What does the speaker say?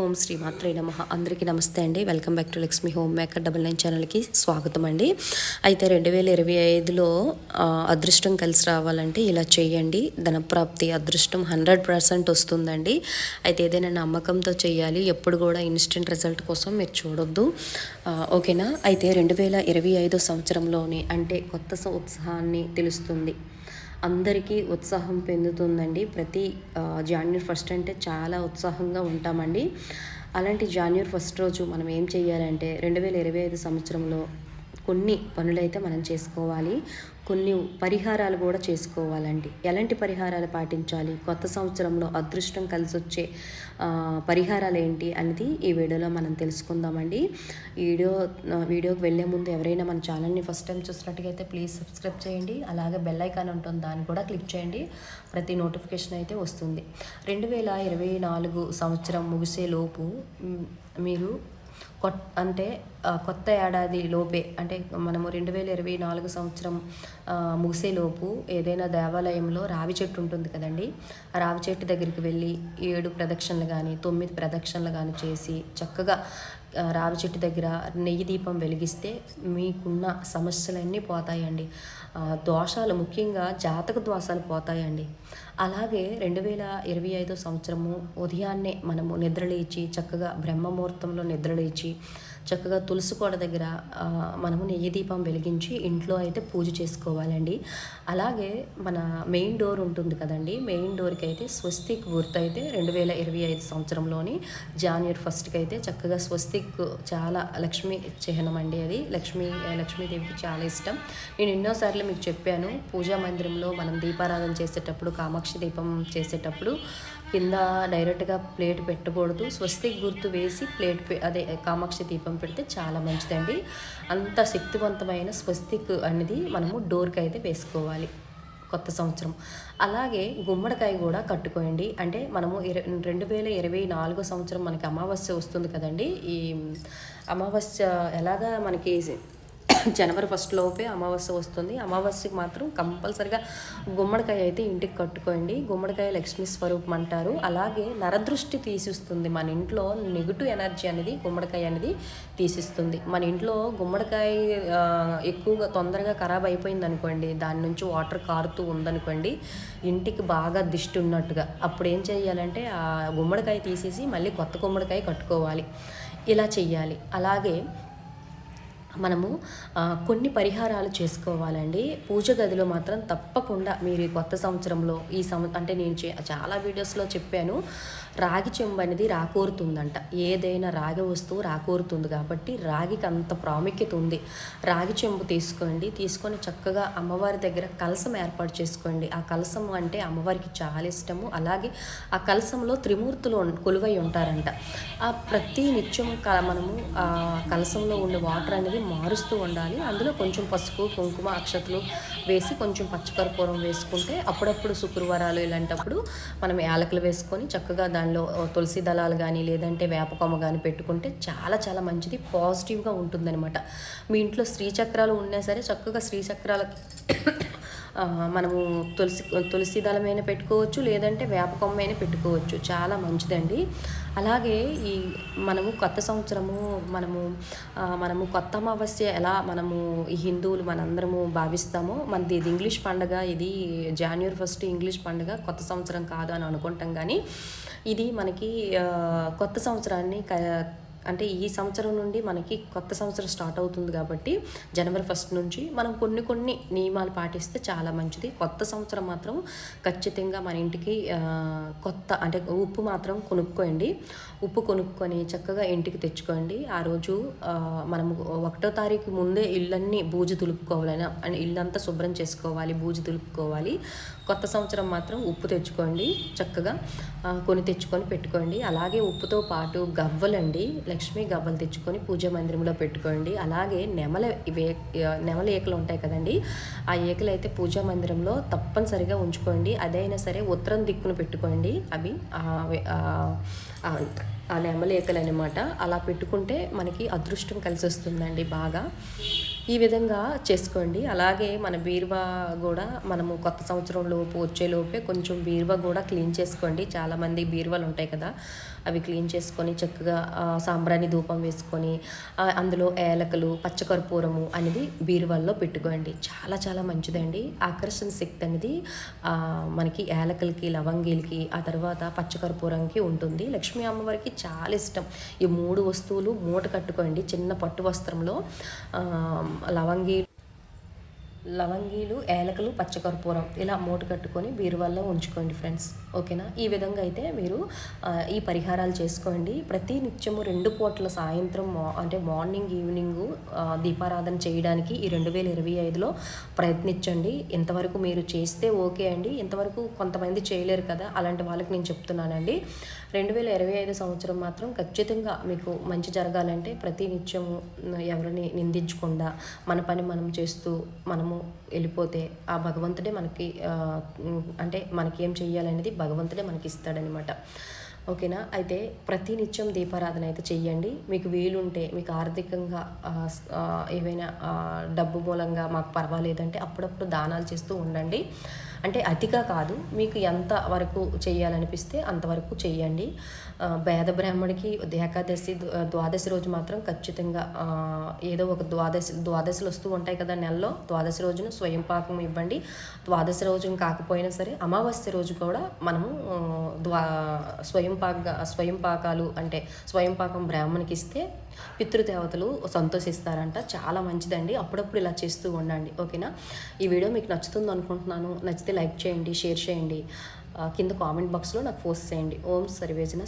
ఓం శ్రీ మాత్రే నమః. అందరికీ నమస్తే అండి. Welcome back to Lakshmi home maker 99 ఛానల్కి స్వాగతం అండి. అయితే 2025లో అదృష్టం కలిసి రావాలంటే ఇలా చేయండి. ధనప్రాప్తి అదృష్టం 100% వస్తుందండి. అయితే ఏదైనా నమ్మకంతో చేయాలి. ఎప్పుడు కూడా ఇన్స్టెంట్ రిజల్ట్ కోసం మీరు చూడొద్దు. ఓకేనా. అయితే 2025 సంవత్సరంలోనే అంటే కొత్త ఉత్సాహాన్ని తెలుస్తుంది. అందరికీ ఉత్సాహం పెందుతుందండి. ప్రతి జాన్యువరి 1 అంటే చాలా ఉత్సాహంగా ఉంటామండి. అలాంటి జాన్యువరి 1 రోజు మనం ఏం చేయాలంటే 2025 సంవత్సరంలో కొన్ని పనులైతే మనం చేసుకోవాలి. కొన్ని పరిహారాలు కూడా చేసుకోవాలండి. ఎలాంటి పరిహారాలు పాటించాలి, కొత్త సంవత్సరంలో అదృష్టం కలిసి వచ్చే పరిహారాలు ఏంటి అనేది ఈ వీడియోలో మనం తెలుసుకుందామండి. వీడియోకి వెళ్ళే ముందు ఎవరైనా మన ఛానల్ని ఫస్ట్ టైం చూసినట్టుగైతే ప్లీజ్ సబ్స్క్రైబ్ చేయండి. అలాగే బెల్ ఐకాన్ ఉంటుంది, దాన్ని కూడా క్లిక్ చేయండి. ప్రతి నోటిఫికేషన్ అయితే వస్తుంది. 2024 సంవత్సరం ముగిసేలోపు మీరు కొత్త ఏడాది లోపే అంటే మనము 2024 సంవత్సరం ముగిసేలోపు ఏదైనా దేవాలయంలో రావి చెట్టు ఉంటుంది కదండి. ఆ రావి చెట్టు దగ్గరికి వెళ్ళి 7 ప్రదక్షిణలు కానీ 9 ప్రదక్షిణలు కానీ చేసి చక్కగా రావి చెట్టు దగ్గర నెయ్యి దీపం వెలిగిస్తే మీకున్న సమస్యలన్నీ పోతాయండి. దోషాలు, ముఖ్యంగా జాతక దోషాలు పోతాయండి. అలాగే 2025 సంవత్సరము ఉదయాన్నే మనము నిద్రలేచి చక్కగా బ్రహ్మముహూర్తంలో నిద్రలేచి చక్కగా తులసి కోట దగ్గర మనము నెయ్యి దీపం వెలిగించి ఇంట్లో అయితే పూజ చేసుకోవాలండి. అలాగే మన మెయిన్ డోర్ ఉంటుంది కదండి, మెయిన్ డోర్కి అయితే స్వస్తిక్ గుర్తు అయితే 2025 సంవత్సరంలోని జాన్యువరి 1కి అయితే చక్కగా స్వస్తిక్ చాలా లక్ష్మీ చిహ్నం అండి. అది లక్ష్మీదేవికి చాలా ఇష్టం. నేను ఎన్నోసార్లు మీకు చెప్పాను, పూజా మందిరంలో మనం దీపారాధన చేసేటప్పుడు, కామాక్షి దీపం చేసేటప్పుడు కింద డైరెక్ట్గా ప్లేట్ పెట్టకూడదు. స్వస్తిక్ గుర్తు వేసి అదే కామాక్షి దీపం పెడితే చాలా మంచిదండి. అంత శక్తివంతమైన స్వస్తిక్ అనేది మనము డోర్కి అయితే వేసుకోవాలి కొత్త సంవత్సరం. అలాగే గుమ్మడికాయ కూడా కట్టుకోండి. అంటే మనము 2024 సంవత్సరం మనకి అమావాస్య వస్తుంది కదండి. ఈ అమావాస్య ఎలాగా మనకి జనవరి 1 లోపే అమావాస్య వస్తుంది. అమావాస్యకి మాత్రం కంపల్సరిగా గుమ్మడికాయ అయితే ఇంటికి కట్టుకోండి. గుమ్మడికాయ లక్ష్మీ స్వరూపం అంటారు. అలాగే నరదృష్టి తీసిస్తుంది. మన ఇంట్లో నెగిటివ్ ఎనర్జీ అనేది గుమ్మడికాయ అనేది తీసిస్తుంది. మన ఇంట్లో గుమ్మడికాయ ఎక్కువగా తొందరగా ఖరాబ్ అయిపోయింది అనుకోండి, దాని నుంచి వాటర్ కారుతూ ఉందనుకోండి, ఇంటికి బాగా దిష్టి ఉన్నట్టుగా. అప్పుడు ఏం చేయాలంటే ఆ గుమ్మడికాయ తీసేసి మళ్ళీ కొత్త గుమ్మడికాయ కట్టుకోవాలి. ఇలా చెయ్యాలి. అలాగే మనము కొన్ని పరిహారాలు చేసుకోవాలండి. పూజ గదిలో మాత్రం తప్పకుండా మీరు ఈ కొత్త సంవత్సరంలో అంటే నేను చాలా వీడియోస్లో చెప్పాను, రాగి చెంబు అనేది రాకూరుతుందంట. ఏదైనా రాగి వస్తువు రాకూరుతుంది కాబట్టి రాగికి అంత ప్రాముఖ్యత ఉంది. రాగి చెంబు తీసుకొని చక్కగా అమ్మవారి దగ్గర కలసం ఏర్పాటు చేసుకోండి. ఆ కలసం అంటే అమ్మవారికి చాలా ఇష్టము. అలాగే ఆ కలసంలో త్రిమూర్తులు కొలువై ఉంటారంట. ఆ ప్రతి నిత్యం మనము ఆ కలసంలో ఉండే వాటర్ అనేది మారుస్తూ ఉండాలి. అందులో కొంచెం పసుపు, కుంకుమ, అక్షతలు వేసి కొంచెం పచ్చకర్పూరం వేసుకుంటే అప్పుడప్పుడు శుక్రవారాలు ఇలాంటప్పుడు మనం యాలకులు వేసుకొని చక్కగా దానిలో తులసి దళాలు కానీ లేదంటే వేపకొమ్మ కానీ పెట్టుకుంటే చాలా చాలా మంచిది, పాజిటివ్గా ఉంటుందన్నమాట. మీ ఇంట్లో శ్రీచక్రాలు ఉన్నా సరే చక్కగా శ్రీచక్రాలకి మనము తులసి దళమైనా పెట్టుకోవచ్చు, లేదంటే వేపకొమ్మైనా పెట్టుకోవచ్చు. చాలా మంచిదండి. అలాగే మనము కొత్త సంవత్సరము మనము కొత్త అమావాస్య ఎలా మనము ఈ హిందువులు మనందరము భావిస్తామో, మనది ఇది ఇంగ్లీష్ పండుగ, ఇది జాన్యువరి 1 ఇంగ్లీష్ పండుగ, కొత్త సంవత్సరం కాదు అని అనుకుంటాం. కానీ ఇది మనకి కొత్త సంవత్సరాన్ని అంటే ఈ సంవత్సరం నుండి మనకి కొత్త సంవత్సరం స్టార్ట్ అవుతుంది కాబట్టి జనవరి 1 నుంచి మనం కొన్ని నియమాలు పాటిస్తే చాలా మంచిది. కొత్త సంవత్సరం మాత్రం ఖచ్చితంగా మన ఇంటికి అంటే ఉప్పు మాత్రం కొనుక్కోండి. ఉప్పు కొనుక్కొని చక్కగా ఇంటికి తెచ్చుకోండి. ఆ రోజు మనము 1వ తారీఖు ముందే ఇళ్ళన్నీ బూజు దులుపుకోవాలని, ఇల్లంతా శుభ్రం చేసుకోవాలి, బూజు దులుపుకోవాలి. కొత్త సంవత్సరం మాత్రం ఉప్పు తెచ్చుకోండి, చక్కగా తెచ్చుకొని పెట్టుకోండి. అలాగే ఉప్పుతో పాటు గవ్వలండి, లక్ష్మీ గవ్వలు తెచ్చుకొని పూజా మందిరంలో పెట్టుకోండి. అలాగే నెమల ఏకలు ఉంటాయి కదండి, ఆ ఏకలు అయితే పూజా మందిరంలో తప్పనిసరిగా ఉంచుకోండి. అదైనా సరే ఉత్తరం దిక్కును పెట్టుకోండి. అవి ఆ నెమలి ఏకలు అనమాట. అలా పెట్టుకుంటే మనకి అదృష్టం కలిసి వస్తుందండి బాగా. ఈ విధంగా చేసుకోండి. అలాగే మన బీరువా కూడా మనము కొత్త సంవత్సరంలోపు వచ్చేలోపే కొంచెం బీరువా కూడా క్లీన్ చేసుకోండి. చాలామంది బీరువాలు ఉంటాయి కదా, అవి క్లీన్ చేసుకొని చక్కగా సాంబ్రాణి ధూపం వేసుకొని అందులో ఏలకలు పచ్చకర్పూరము అనేది బీరువాల్లో పెట్టుకోండి. చాలా చాలా మంచిదండి. ఆకర్షణ శక్తి అనేది మనకి ఏలకలకి లవంగీలకి ఆ తర్వాత పచ్చకర్పూరంకి ఉంటుంది. లక్ష్మీ అమ్మవారికి చాలా ఇష్టం. ఈ 3 వస్తువులు మూట కట్టుకోండి. చిన్న పట్టు వస్త్రంలో లవంగీలు ఏలకలు పచ్చకర్పూరం ఇలా మూట కట్టుకొని బీరువాల్లో ఉంచుకోండి ఫ్రెండ్స్. ఓకేనా? ఈ విధంగా అయితే మీరు ఈ పరిహారాలు చేసుకోండి. ప్రతి నిత్యము 2 పూట్ల సాయంత్రం అంటే మార్నింగ్ ఈవినింగు దీపారాధన చేయడానికి ఈ 2025లో ప్రయత్నించండి. ఇంతవరకు మీరు చేస్తే ఓకే అండి. ఇంతవరకు కొంతమంది చేయలేరు కదా, అలాంటి వాళ్ళకి నేను చెప్తున్నానండి. 2025 సంవత్సరం మాత్రం ఖచ్చితంగా మీకు మంచి జరగాలంటే ప్రతి నిత్యము ఎవరిని నిందించకుండా మన పని మనం చేస్తూ మనము వెళ్ళిపోతే ఆ భగవంతుడే మనకి అంటే మనకి ఏం చెయ్యాలనేది భగవంతుడే మనకి ఇస్తాడనమాట. ఓకేనా? అయితే ప్రతి నిత్యం దీపారాధన అయితే చెయ్యండి. మీకు వీలుంటే మీకు ఆర్థికంగా ఏవైనా డబ్బు మూలంగా మాకు పర్వాలేదంటే అప్పుడప్పుడు దానాలు చేస్తూ ఉండండి. అంటే అతిగా కాదు, మీకు ఎంత వరకు చేయాలనిపిస్తే అంతవరకు చెయ్యండి. పేద బ్రాహ్మడికి ఏకాదశి ద్వాదశి రోజు మాత్రం ఖచ్చితంగా ఏదో ఒక ద్వాదశిలు వస్తూ ఉంటాయి కదా నెలలో, ద్వాదశి రోజున స్వయం పాకం ఇవ్వండి. ద్వాదశి రోజు కాకపోయినా సరే అమావాస్య రోజు కూడా మనము స్వయం పాకాలు అంటే స్వయం పాకం బ్రాహ్మణికి ఇస్తే పితృదేవతలు సంతోషిస్తారంట. చాలా మంచిదండి. అప్పుడప్పుడు ఇలా చేస్తూ ఉండండి. ఓకేనా? ఈ వీడియో మీకు నచ్చుతుంది అనుకుంటున్నాను. నచ్చితే లైక్ చేయండి, షేర్ చేయండి, కింద కామెంట్ బాక్స్లో నాకు పోస్ట్ చేయండి. ఓం సర్వేజన.